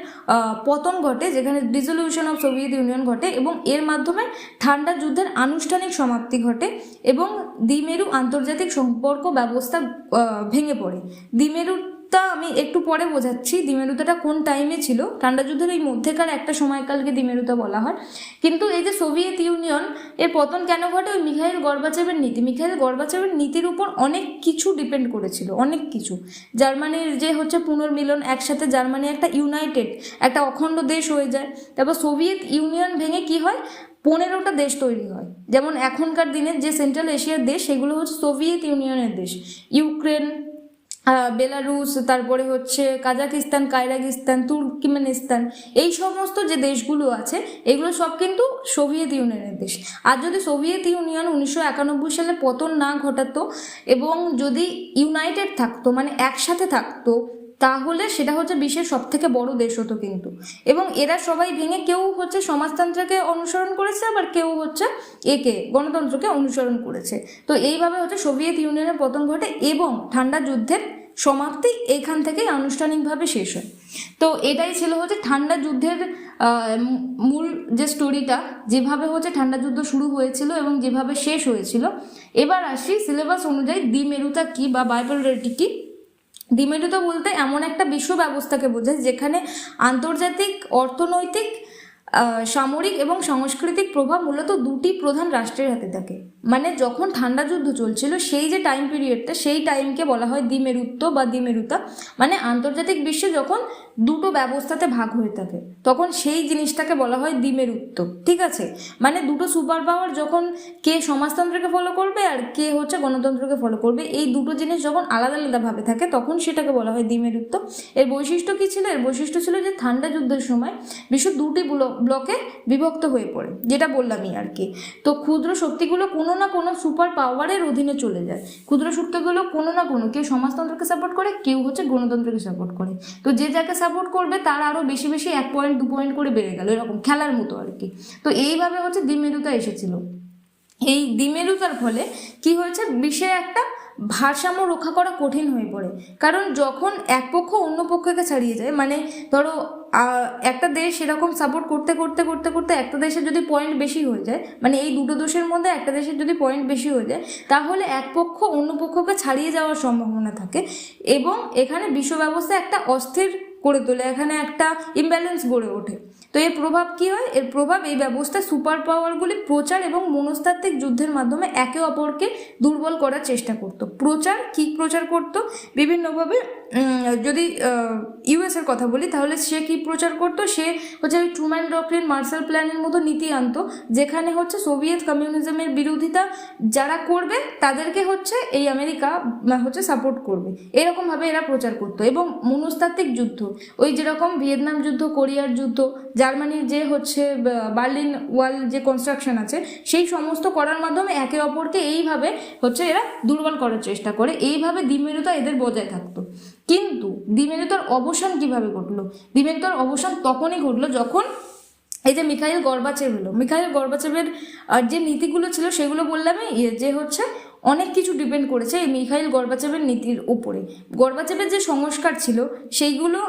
পতন ঘটে, যেখানে ডিসলিউশন অফ সোভিয়েত ইউনিয়ন ঘটে এবং এর মাধ্যমে ঠান্ডা যুদ্ধের আনুষ্ঠানিক সমাপ্তি ঘটে এবং দ্বিমেরু আন্তর্জাতিক সম্পর্ক ব্যবস্থা ভেঙে পড়ে। দ্বিমেরুটা আমি একটু পরে বোঝাচ্ছি, দ্বিমেরুতাটা কোন টাইমে ছিল। ঠান্ডা যুদ্ধের এই মধ্যেকার একটা সময়কালকে দ্বিমেরুতা বলা হয়। কিন্তু এই যে সোভিয়েত ইউনিয়ন এর পতন কেন ঘটে, ওই মিখাইল গর্বাচেভের নীতির উপর অনেক কিছু ডিপেন্ড করেছিল, অনেক কিছু। জার্মানির যে হচ্ছে পুনর্মিলন, একসাথে জার্মানি একটা ইউনাইটেড একটা অখণ্ড দেশ হয়ে যায়। তারপর সোভিয়েত ইউনিয়ন ভেঙে কি হয়, 15টা দেশ তৈরি হয়। যেমন এখনকার দিনের যে সেন্ট্রাল এশিয়ার দেশ, সেগুলো হচ্ছে সোভিয়েত ইউনিয়নের দেশ। ইউক্রেন, বেলারুস, তারপরে হচ্ছে কাজাকিস্তান, কাইরাগিস্তান, তুর্কমেনিস্তান, এই সমস্ত যে দেশগুলো আছে এগুলো সব কিন্তু সোভিয়েত ইউনিয়নের দেশ। আর যদি সোভিয়েত ইউনিয়ন 1991 সালে পতন না ঘটাতো এবং যদি ইউনাইটেড থাকতো, মানে একসাথে থাকতো, তাহলে সেটা হচ্ছে বিশ্বের সব থেকে বড় দেশ হতো কিন্তু। এবং এরা সবাই ভেঙে কেউ হচ্ছে সমাজতন্ত্রকে অনুসরণ করেছে, আবার কেউ হচ্ছে গণতন্ত্রকে অনুসরণ করেছে। তো এইভাবে হচ্ছে সোভিয়েত ইউনিয়নের পতন ঘটে এবং ঠান্ডা যুদ্ধের সমাপ্তি এখান থেকেই আনুষ্ঠানিকভাবে শেষ হয়। তো এটাই ছিল হচ্ছে ঠান্ডা যুদ্ধের মূল যে স্টোরিটা, যেভাবে হচ্ছে ঠান্ডা যুদ্ধ শুরু হয়েছিল এবং যেভাবে শেষ হয়েছিল। এবার আসি সিলেবাস অনুযায়ী দ্বিমেরুতা কি বা বাইপোলারিটি কি। দ্বিমেরুতা বলতে এমন একটা বিশ্ব ব্যবস্থাকে বোঝায় যেখানে আন্তর্জাতিক, অর্থনৈতিক, সামরিক এবং সাংস্কৃতিক প্রভাব মূলত দুটি প্রধান রাষ্ট্রের হাতে থাকে। মানে যখন ঠান্ডা যুদ্ধ চলছিল সেই যে টাইম পিরিয়ডটা, সেই টাইমকে বলা হয় দ্বিমেরুত্ব বা দ্বিমেরুতা। মানে আন্তর্জাতিক বিশ্বে যখন দুটো ব্যবস্থাতে ভাগ হয়ে থাকে, তখন সেই জিনিসটাকে বলা হয় দ্বিমেরুত্ব। ঠিক আছে, মানে দুটো সুপার পাওয়ার যখন কে সমাজতন্ত্রকে ফলো করবে আর কে হচ্ছে গণতন্ত্রকে ফলো করবে, এই দুটো জিনিস যখন আলাদা আলাদাভাবে থাকে তখন সেটাকে বলা হয় দ্বিমেরুত্ব। এর বৈশিষ্ট্য কী ছিল? এর বৈশিষ্ট্য ছিল যে ঠান্ডা যুদ্ধের সময় বিশ্ব দুটি ব্লকে বিভক্ত হয়ে পড়ে, যেটা বললামই আর কি। তো ক্ষুদ্র শক্তিগুলো কোনো না কোনো সুপার পাওয়ারের অধীনে চলে যায়। ক্ষুদ্র শক্তিগুলো কোনো না কোনো, কেউ সমাজতন্ত্রকে সাপোর্ট করে, কেউ হচ্ছে গণতন্ত্রকে সাপোর্ট করে। তো যে যাকে সাপোর্ট করবে তার আরও বেশি বেশি 1 পয়েন্ট 2 পয়েন্ট করে বেড়ে গেল, এরকম খেলার মতো আর কি। তো এইভাবে হচ্ছে দ্বিমেরুতা এসেছিল। এই দ্বিমেরুতার ফলে কি হয়েছে, বিশ্বের একটা ভারসাম্য রক্ষা করা কঠিন হয়ে পড়ে। কারণ যখন এক পক্ষ অন্য পক্ষকে ছাড়িয়ে যায়, মানে ধরো একটা দেশ এরকম সাপোর্ট করতে করতে করতে করতে একটা দেশের যদি পয়েন্ট বেশি হয়ে যায়, মানে এই দুটো দেশের মধ্যে একটা দেশের যদি পয়েন্ট বেশি হয়ে যায়, তাহলে এক পক্ষ অন্য পক্ষকে ছাড়িয়ে যাওয়ার সম্ভাবনা থাকে এবং এখানে বিশ্ব ব্যবস্থা একটা অস্থির করে তোলে, এখানে একটা ইমব্যালেন্স গড়ে ওঠে। তো এর প্রভাব কি হয়? এর প্রভাব এই ব্যবস্থা সুপার পাওয়ারগুলি প্রচার এবং মনস্তাত্ত্বিক যুদ্ধের মাধ্যমে একে অপরকে দুর্বল করার চেষ্টা করতো। প্রচার করতো বিভিন্নভাবে। যদি ইউএসের কথা বলি, তাহলে সে কি প্রচার করতো? সে হচ্ছে ওই ট্রুম্যান ডক্ট্রিন, মার্শাল প্ল্যানের মতো নীতি আনতো, যেখানে হচ্ছে সোভিয়েত কমিউনিজমের বিরোধিতা যারা করবে তাদেরকে হচ্ছে এই আমেরিকা হচ্ছে সাপোর্ট করবে, এরকমভাবে এরা প্রচার করতো। এবং মনস্তাত্ত্বিক যুদ্ধ, ওই যেরকম ভিয়েতনাম যুদ্ধ, কোরিয়ার যুদ্ধ, জার্মানির যে হচ্ছে বার্লিন ওয়াল যে কনস্ট্রাকশন আছে, সেই সমস্ত করার মাধ্যমে একে অপরকে এইভাবে হচ্ছে এরা দুর্বল করার চেষ্টা করে। এইভাবে দ্বিমেরুতা এদের বজায় থাকতো। কিন্তু দ্বিমেরুতার অবসান কিভাবে ঘটলো? দ্বিমেরুতার অবসান তখনই ঘটলো যখন এই যে মিখাইল গর্বাচেভের যে নীতিগুলো ছিল সেগুলো বললামই, যে হচ্ছে অনেক কিছু ডিপেন্ড করেছে এই মিখাইল গর্বাচেভের নীতির উপরে। গর্বাচেভের যে সংস্কার ছিল সেগুলো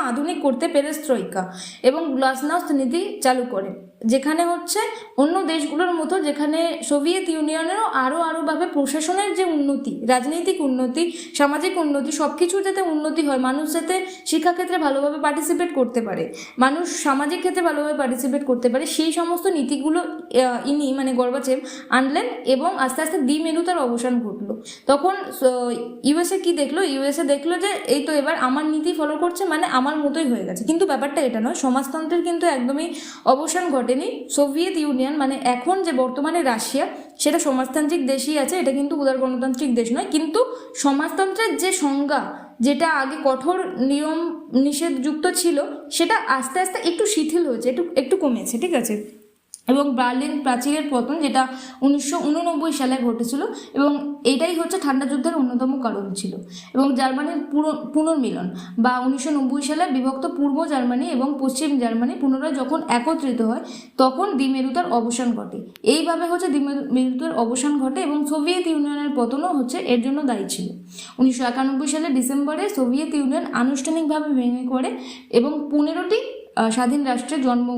আধুনিক করতে পেরেস্ত্রয়িকা এবং গ্লাসনাস্ত নীতি চালু করে। যেখানে হচ্ছে অন্য দেশগুলোর মতো, যেখানে সোভিয়েত ইউনিয়নেরও আরোভাবে প্রশাসনের যে উন্নতি, রাজনৈতিক উন্নতি, সামাজিক উন্নতি, সব কিছুর যাতে উন্নতি হয়, মানুষ যাতে শিক্ষাক্ষেত্রে ভালোভাবে পার্টিসিপেট করতে পারে, মানুষ সামাজিক ক্ষেত্রে ভালোভাবে পার্টিসিপেট করতে পারে, সেই সমস্ত নীতিগুলো ইনি মানে গর্বাচেভ আনলেন এবং আস্তে আস্তে দ্বিমেরুতার অবসান ঘটলো। তখন ইউএসএ কি দেখলো? ইউএসএ দেখলো যে এই তো এবার আমার নীতি ফলো করছে, মানে আমার মতোই হয়ে গেছে। কিন্তু ব্যাপারটা এটা নয়, সমাজতন্ত্রের কিন্তু একদমই অবসান ঘটেনি। সোভিয়েত ইউনিয়ন মানে এখন যে বর্তমানে রাশিয়া, সেটা সমাজতান্ত্রিক দেশই আছে, এটা কিন্তু উদার গণতান্ত্রিক দেশ নয়। কিন্তু সমাজতন্ত্রের যে সংজ্ঞা, যেটা আগে কঠোর নিয়ম নিষেধযুক্ত ছিল, সেটা আস্তে আস্তে একটু শিথিল হয়েছে, একটু কমেছে, ঠিক আছে। এবং বার্লিন প্রাচীরের পতন, যেটা 1989 সালে ঘটেছিল, এবং এটাই হচ্ছে ঠান্ডা যুদ্ধের অন্যতম কারণ ছিল। এবং জার্মানির পুনর্মিলন বা 1990 সালে বিভক্ত পূর্ব জার্মানি এবং পশ্চিম জার্মানি পুনরায় যখন একত্রিত হয়, তখন দ্বিমেরুতার অবসান ঘটে। এইভাবে হচ্ছে দ্বিমেরুতার অবসান ঘটে এবং সোভিয়েত ইউনিয়নের পতনও হচ্ছে এর জন্য দায়ী ছিল। 1991 সালে ডিসেম্বরে সোভিয়েত ইউনিয়ন আনুষ্ঠানিকভাবে ভেঙে পড়ে এবং 15টি স্বাধীন রাষ্ট্রের জন্ম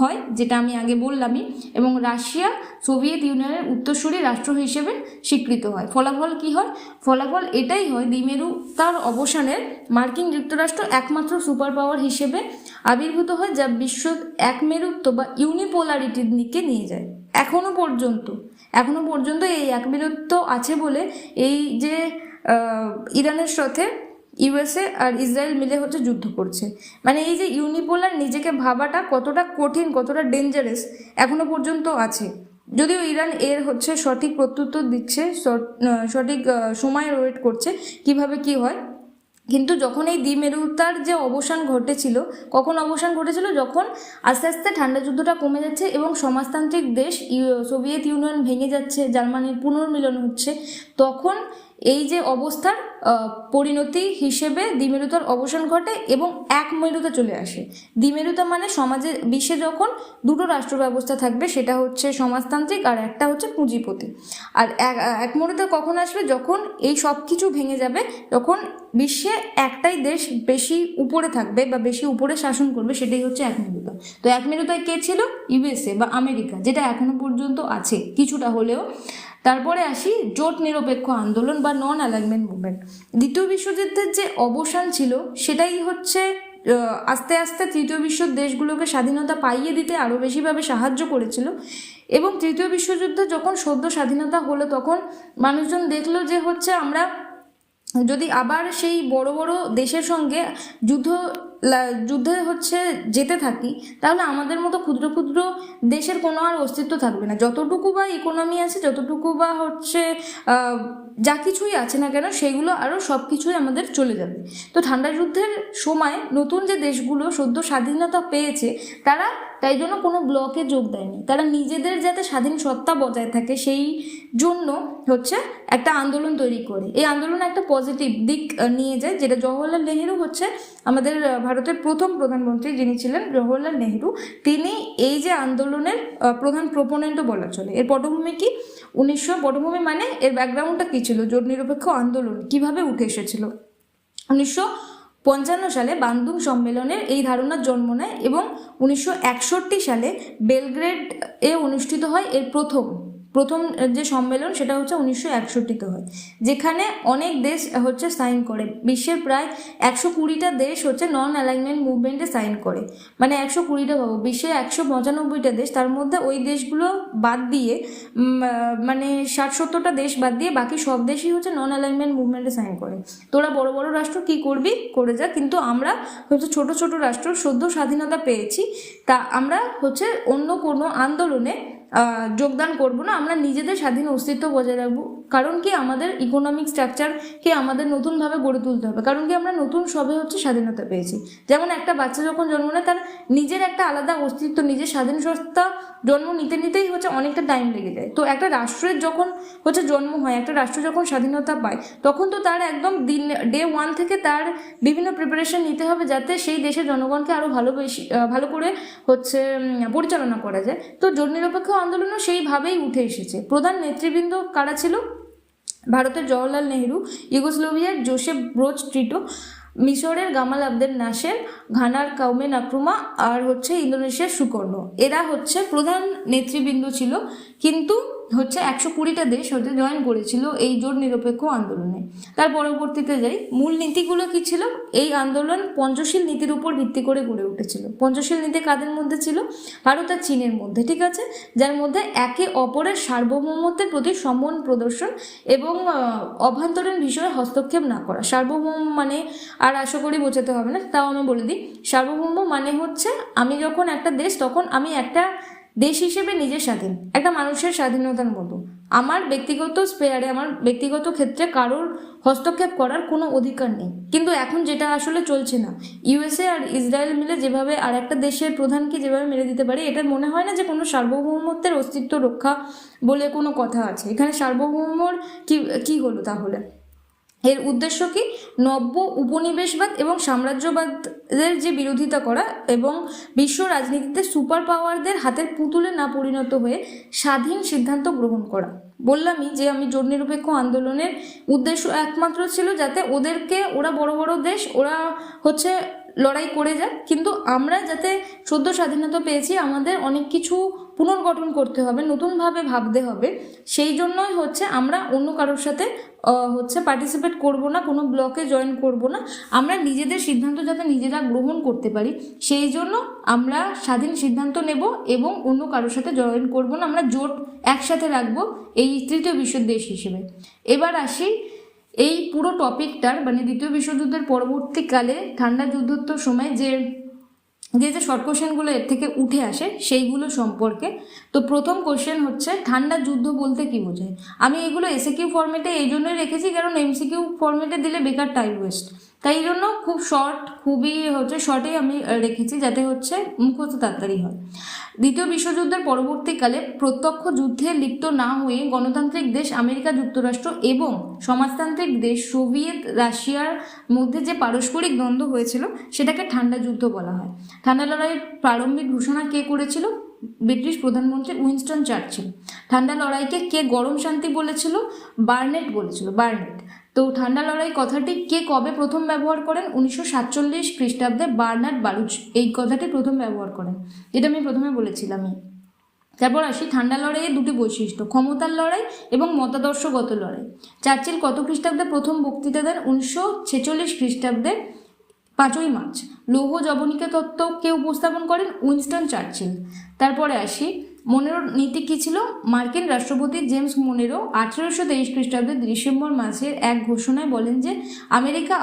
হয়, যেটা আমি আগে বললামই, এবং রাশিয়া সোভিয়েত ইউনিয়নের উত্তরসূরি রাষ্ট্র হিসেবে স্বীকৃত হয়। ফলাফল কি হয়? ফলাফল এটাই হয়, দ্বিমেরুতার অবসানের মার্কিন যুক্তরাষ্ট্র একমাত্র সুপার পাওয়ার হিসেবে আবির্ভূত হয়, যা বিশ্ব একমেরুত্ব বা ইউনিপোলারিটির দিকে নিয়ে যায়। এখনো পর্যন্ত এই একমেরুত্ব আছে বলে এই যে ইরানের সাথে ইউএসএ আর ইসরায়েল মিলে হচ্ছে যুদ্ধ করছে, মানে এই যে ইউনিপোলার নিজেকে ভাবাটা কতটা কঠিন, কতটা ডেঞ্জারাস এখনো পর্যন্ত আছে। যদিও ইরান এর হচ্ছে সঠিক প্রত্যুত্তর দিচ্ছে, সঠিক সময় ওয়েট করছে কিভাবে কি হয়। কিন্তু যখন এই দ্বিমেরুতার যে অবসান ঘটেছিল, কখন অবসান ঘটেছিল? যখন আস্তে আস্তে ঠান্ডা যুদ্ধটা কমে যাচ্ছে এবং সমাজতান্ত্রিক দেশ সোভিয়েত ইউনিয়ন ভেঙে যাচ্ছে, জার্মানির পুনর্মিলন হচ্ছে, তখন এই যে অবস্থার পরিণতি হিসেবে দ্বিমেরুতার অবসান ঘটে এবং একমেরুতা চলে আসে। দ্বিমেরুতা মানে বিশ্বে যখন দুটো রাষ্ট্র ব্যবস্থা থাকবে, সেটা হচ্ছে সমাজতান্ত্রিক আর একটা হচ্ছে পুঁজিপতি। আর একমেরুতা কখন আসবে? যখন এই সব কিছু ভেঙে যাবে, তখন বিশ্বে একটাই দেশ বেশি উপরে থাকবে বা বেশি উপরে শাসন করবে, সেটাই হচ্ছে একমেরুতা। তো একমেরুতায় কে ছিল? ইউএসএ বা আমেরিকা, যেটা এখনো পর্যন্ত আছে কিছুটা হলেও। তারপরে আসি জোট নিরপেক্ষ আন্দোলন বা নন অ্যালাইনমেন্ট মুভমেন্ট। দ্বিতীয় বিশ্বযুদ্ধের যে অবসান ছিল, সেটাই হচ্ছে আস্তে আস্তে তৃতীয় বিশ্বের দেশগুলোকে স্বাধীনতা পাইয়ে দিতে আরও বেশিভাবে সাহায্য করেছিল। এবং তৃতীয় বিশ্বযুদ্ধ যখন সদ্য স্বাধীনতা হলো, তখন মানুষজন দেখলো যে হচ্ছে আমরা যদি আবার সেই বড় বড় দেশের সঙ্গে যুদ্ধে হচ্ছে যেতে থাকি, তাহলে আমাদের মতো ক্ষুদ্র ক্ষুদ্র দেশের কোনো আর অস্তিত্ব থাকবে না। যতটুকু বা ইকোনমি আছে, যতটুকু বা হচ্ছে যা কিছুই আছে না কেন, সেগুলো আরও সব কিছুই আমাদের চলে যাবে। তো ঠান্ডা যুদ্ধের সময় নতুন যে দেশগুলো সদ্য স্বাধীনতা পেয়েছে, তারা তাই জন্য কোনো ব্লকে যোগ দেয়নি। তারা নিজেদের যাতে স্বাধীন সত্তা বজায় থাকে, সেই জন্য হচ্ছে একটা আন্দোলন তৈরি করে। এই আন্দোলন একটা পজিটিভ দিক নিয়ে যায়, যেটা জওহরলাল নেহেরু হচ্ছে আমাদের ভারতের প্রথম প্রধানমন্ত্রী যিনি ছিলেন, জওহরলাল নেহেরু, তিনি এই যে আন্দোলনের প্রধান প্রোপোনেন্টও বলা চলে। এর পটভূমি কি? পটভূমি মানে এর ব্যাকগ্রাউন্ডটা কী ছিল, জোট নিরপেক্ষ আন্দোলন কিভাবে উঠে এসেছিল। 1955 সালে বান্দুং সম্মেলনের এই ধারণার জন্ম নেয় এবং 1961 সালে বেলগ্রেড অনুষ্ঠিত হয় এর প্রথম যে সম্মেলন, সেটা হচ্ছে 1961 হয়, যেখানে অনেক দেশ হচ্ছে সাইন করে। বিশ্বের প্রায় 120টা দেশ হচ্ছে নন অ্যালাইনমেন্ট মুভমেন্টে সাইন করে। মানে 120টা ভাবো, বিশ্বে 195টা দেশ, তার মধ্যে ওই দেশগুলো বাদ দিয়ে মানে 60-70টা দেশ বাদ দিয়ে বাকি সব দেশই হচ্ছে নন অ্যালাইনমেন্ট মুভমেন্টে সাইন করে। তোরা বড় বড় রাষ্ট্র কি করবি করে যা, কিন্তু আমরা হচ্ছে ছোট ছোট রাষ্ট্র সদ্য স্বাধীনতা পেয়েছি, তা আমরা হচ্ছে অন্য কোনো আন্দোলনে যোগদান করব না, আমরা নিজেদের স্বাধীন অস্তিত্ব বজায় রাখবো। কারণ কি, আমাদের ইকোনমিক স্ট্রাকচারকে আমাদের নতুনভাবে গড়ে তুলতে হবে। কারণ কি, আমরা নতুন সবে হচ্ছে স্বাধীনতা পেয়েছি। যেমন একটা বাচ্চা যখন জন্ম নেয়, তার নিজের একটা আলাদা অস্তিত্ব, নিজের স্বাধীন সত্তা জন্ম নিতেই হচ্ছে অনেকটা টাইম লেগে যায়। তো একটা রাষ্ট্রের যখন হচ্ছে জন্ম হয়, একটা রাষ্ট্র যখন স্বাধীনতা পায়, তখন তো তার একদম ডে 1 থেকে তার বিভিন্ন প্রিপারেশন নিতে হবে, যাতে সেই দেশের জনগণকে আরও ভালো করে হচ্ছে পরিচালনা করা যায়। তো জোট নিরপেক্ষ আন্দোলনও সেইভাবেই উঠে এসেছে। প্রধান নেতৃবৃন্দ কারা ছিল? ভারতের জওহরলাল নেহেরু, ইউগোস্লাভিয়ার জোসেফ ব্রোজ টিটো, মিশরের গামাল আবদেল নাসের, ঘানার কাউমে নাক্রুমা, আর হচ্ছে ইন্দোনেশিয়ার সুকর্ণ। এরা হচ্ছে প্রধান নেতৃবৃন্দ ছিল, কিন্তু হচ্ছে 120টা দেশ হতে জয়েন করেছিল এই জোট নিরপেক্ষ আন্দোলনে। তার পরবর্তীতে যাই, মূল নীতিগুলো কি ছিল? এই আন্দোলন পঞ্চশীল নীতির উপর ভিত্তি করে গড়ে উঠেছিল। পঞ্চশীল নীতি কাদের মধ্যে ছিল? ভারত আর চীনের মধ্যে, ঠিক আছে, যার মধ্যে একে অপরের সার্বভৌমত্বের প্রতি সম্মান প্রদর্শন এবং অভ্যন্তরীণ বিষয়ে হস্তক্ষেপ না করা। সার্বভৌম মানে আর আশা করি বোঝাতে হবে না, তাও আমি বলে দিই। সার্বভৌম মানে হচ্ছে আমি যখন একটা দেশ, তখন আমি একটা দেশ হিসেবে নিজে স্বাধীন, একটা মানুষের স্বাধীনতার মতো। আমার ব্যক্তিগত স্পেয়ারে, আমার ব্যক্তিগত ক্ষেত্রে কারোর হস্তক্ষেপ করার কোনো অধিকার নেই। কিন্তু এখন যেটা আসলে চলছে না, ইউএসএ আর ইসরায়েল মিলে যেভাবে আর একটা দেশের প্রধানকে যেভাবে মেরে দিতে পারে, এটা মনে হয় না যে কোনো সার্বভৌমত্বের অস্তিত্ব রক্ষা বলে কোনো কথা আছে এখানে। সার্বভৌমর কি হলো তাহলে? এর উদ্দেশ্য কি? নব্য উপনিবেশবাদ এবং সাম্রাজ্যবাদের যে বিরোধিতা করা এবং বিশ্ব রাজনীতিতে সুপার পাওয়ারদের হাতের পুতুলে না পরিণত হয়ে স্বাধীন সিদ্ধান্ত গ্রহণ করা। বললামই যে আমি জোট নিরপেক্ষ আন্দোলনের উদ্দেশ্য একমাত্র ছিল যাতে ওরা বড় বড় দেশ, ওরা হচ্ছে লড়াই করে যাক, কিন্তু আমরা যাতে সদ্য স্বাধীনতা পেয়েছি, আমাদের অনেক কিছু পুনর্গঠন করতে হবে, নতুনভাবে ভাবতে হবে। সেই জন্যই হচ্ছে আমরা অন্য কারোর সাথে হচ্ছে পার্টিসিপেট করব না, কোনো ব্লকে জয়েন করব না। আমরা নিজেদের সিদ্ধান্ত যাতে নিজেরা গ্রহণ করতে পারি, সেই জন্য আমরা স্বাধীন সিদ্ধান্ত নেব এবং অন্য কারোর সাথে জয়েন করব না। আমরা জোট একসাথে রাখবো এই তৃতীয় বিশ্বের দেশ হিসেবে। এবার আসি এই পুরো টপিকটার, মানে দ্বিতীয় বিশ্বযুদ্ধের পরবর্তীকালে ঠান্ডা যুদ্ধোত্তর সময় যে শর্ট কোশ্চেনগুলো এর থেকে উঠে আসে সেইগুলো সম্পর্কে। তো প্রথম কোশ্চেন হচ্ছে, ঠান্ডা যুদ্ধ বলতে কি বোঝায়? আমি এগুলো এসএকিউ ফরম্যাটে এই জন্যই রেখেছি কারণ এমসিকিউ ফরম্যাটে দিলে বেকার টাইম ওয়েস্ট, তাই জন্য খুব খুবই শর্টেই আমি রেখেছি যাতে হচ্ছে মুখস্থ তাড়াতাড়ি হয়। দ্বিতীয় বিশ্বযুদ্ধের পরবর্তীকালে প্রত্যক্ষ যুদ্ধে লিপ্ত না হয়ে গণতান্ত্রিক দেশ আমেরিকা যুক্তরাষ্ট্র এবং সমাজতান্ত্রিক দেশ সোভিয়েত রাশিয়ার মধ্যে যে পারস্পরিক দ্বন্দ্ব হয়েছিল সেটাকে ঠান্ডা যুদ্ধ বলা হয়। ঠান্ডা লড়াইয়ের প্রারম্ভিক ঘোষণা কে করেছিল? ব্রিটিশ প্রধানমন্ত্রী উইনস্টন চার্চিল। ঠান্ডা লড়াইকে কে গরম শান্তি বলেছিল? বার্নেট বলেছিল, বার্নেট। তো ঠান্ডা লড়াই কথাটি কে কবে প্রথম ব্যবহার করেন? 1947 খ্রিস্টাব্দে বার্নার্ড বারুচ এই কথাটি প্রথম ব্যবহার করেন, যেটা আমি প্রথমে বলেছিলামই। তারপর আসি ঠান্ডা লড়াইয়ের দুটি বৈশিষ্ট্য, ক্ষমতার লড়াই এবং মতাদর্শগত লড়াই। চার্চিল কত খ্রিস্টাব্দে প্রথম বক্তৃতা দেন? 1946 খ্রিস্টাব্দে 5ই মার্চ। লৌহ যবনিকা তত্ত্ব কে উপস্থাপন করেন? Winston Churchill. তারপরে আসি, মনেরোর নীতি কী ছিল? মার্কিন রাষ্ট্রপতি জেমস মনেরো 1823 খ্রিস্টাব্দে ডিসেম্বর মাসের এক ঘোষণায় বলেন যে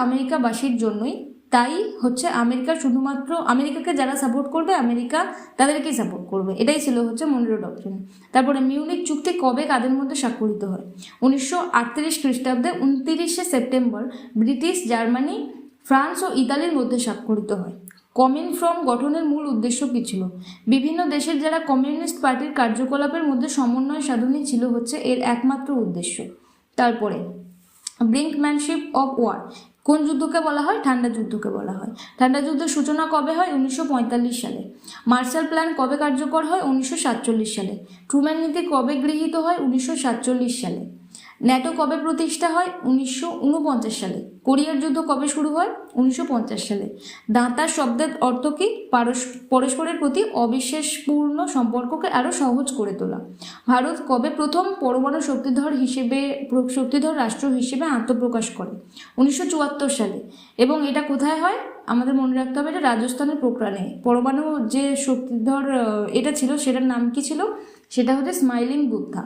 আমেরিকাবাসীর জন্যই, তাই হচ্ছে আমেরিকাকে যারা সাপোর্ট করবে আমেরিকা তাদেরকেই সাপোর্ট করবে, এটাই ছিল হচ্ছে মনেরো ডক্ট্রিন। তারপরে মিউনিক চুক্তি কবে কাদের মধ্যে স্বাক্ষরিত হয়? 1938 খ্রিস্টাব্দে 29শে সেপ্টেম্বর ব্রিটিশ, জার্মানি, ফ্রান্স ও ইতালির মধ্যে স্বাক্ষরিত হয়। কমিনফ্রম গঠনের মূল উদ্দেশ্য কী ছিল? বিভিন্ন দেশের যারা কমিউনিস্ট পার্টির কার্যকলাপের মধ্যে সমন্বয় সাধনই ছিল হচ্ছে এর একমাত্র উদ্দেশ্য। তারপরে ব্রিঙ্কম্যানশিপ অফ ওয়ার কোন যুদ্ধকে বলা হয়? ঠান্ডা যুদ্ধকে বলা হয়। ঠান্ডা যুদ্ধের সূচনা কবে হয়? 1945 সালে। মার্শাল প্ল্যান কবে কার্যকর হয়? 1947 সালে। ট্রুম্যান নীতি কবে গৃহীত হয়? 1947 সালে। ন্যাটো কবে প্রতিষ্ঠা হয়? 1949 সালে। কোরিয়ার যুদ্ধ কবে শুরু হয়? 1950 সালে। দাঁতা শব্দের অর্থ কি? পরস্পরের প্রতি অবিশ্বাসপূর্ণ সম্পর্ককে আরও সহজ করে তোলা। ভারত কবে প্রথম পরমাণু শক্তিধর রাষ্ট্র হিসেবে আত্মপ্রকাশ করে? 1974 সালে। এবং এটা কোথায় হয়? আমাদের মনে রাখতে হবে, এটা রাজস্থানের পোখরানে। পরমাণু যে শক্তিধর এটা ছিল, সেটার নাম কি ছিল? সেটা হচ্ছে স্মাইলিং বুদ্ধা।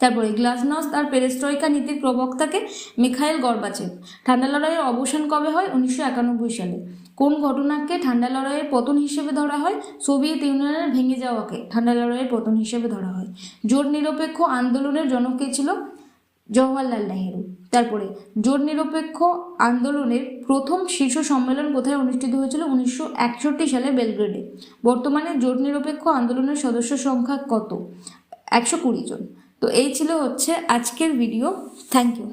তারপরে গ্লাসনস্ট আর পেরেস্ট্রয়কা নীতির প্রবক্তাকে মিখাইল গর্বাচেভ। ঠান্ডা লড়াইয়ের অবসান কবে হয়? 1991 সালে। কোন ঘটনাকে ঠান্ডা লড়াইয়ের পতন হিসেবে ধরা হয়? সোভিয়েত ইউনিয়নের ভেঙে যাওয়াকে ঠান্ডা লড়াইয়ের পতন হিসেবে ধরা হয়। জোট নিরপেক্ষ আন্দোলনের জনক কে ছিল? জওহরলাল নেহেরু। তারপরে জোট নিরপেক্ষ আন্দোলনের প্রথম শীর্ষ সম্মেলন কোথায় অনুষ্ঠিত হয়েছিল? 1961 সালে বেলগ্রেডে। বর্তমানে জোট নিরপেক্ষ আন্দোলনের সদস্য সংখ্যা কত? 120 জন। তো এই ছিল হচ্ছে আজকের ভিডিও। Thank you.